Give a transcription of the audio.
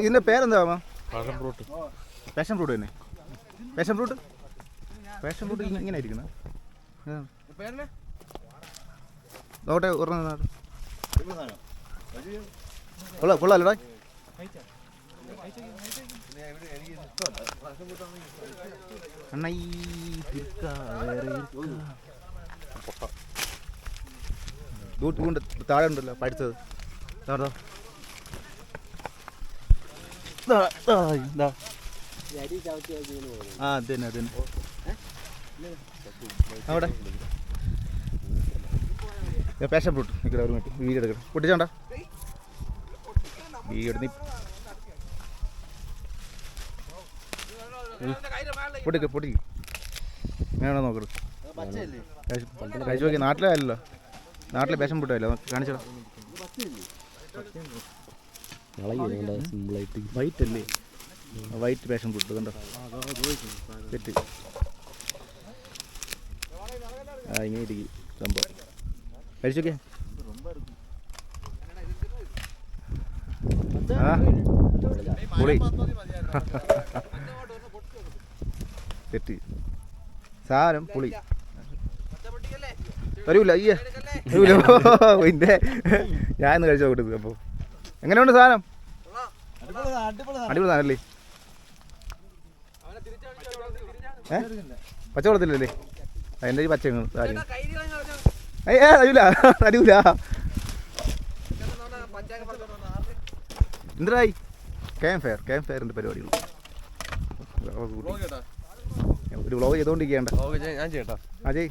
ഇതിന്റെ പേരെന്താ? Passion fruit തന്നെ. പാഷൻ ഫ്രൂട്ട് ഇങ്ങനെ ഇരിക്കുന്നത്. നോട്ടെ കൊള്ളാല്ലോടാ. താഴെ ഉണ്ടല്ലോ പഠിച്ചത്. അതന്നെ അവിടെ പാഷൻ ഫ്രൂട്ട് നിൽക്കട്ടെ. ഒരു മിനിറ്റ് വീഡിയോ എടുക്കണം. പൊട്ടിച്ചോണ്ട വീഡിയോ എടുത്ത് പൊട്ടിക്ക് എങ്ങനെയാണോ നോക്കരുത്. കഴിച്ചു നോക്കി. നാട്ടിലെ അല്ലല്ലോ, നാട്ടിലെ പാഷൻ ഫ്രൂട്ട് അല്ലോ. കാണിച്ചോടാ. വൈറ്റ് അല്ലേ? വൈറ്റ് പാഷൻ ഫ്രൂട്ട് കണ്ടോ? സെറ്റ്. ഇങ്ങനെ ഇരിക്കും സംഭവം. കഴിച്ചു നോക്കിയാ. പുളി സെറ്റ് സാധനം. പുളി വരൂല. അയ്യേ വരൂല. പിന്നെ ഞാൻ ഇന്ന് കഴിച്ചു നോക്കട്ടെ. അപ്പോൾ എങ്ങനെയുണ്ട് സാധനം? അടിപൊളി സാധനല്ലേ? പച്ചവെള്ളത്തില്ലല്ലേ? എൻ്റെ ഈ പച്ച കാര്യങ്ങൾ അറിയില്ല. അറിയൂല. എന്തായി ക്യാമ്പ് ഫയറിൻ്റെ പരിപാടികൾ ഒരു വ്ളോഗ് ചെയ്തുകൊണ്ടിരിക്കേണ്ട. ഞാൻ ചെയ്യട്ടോ. അജയ്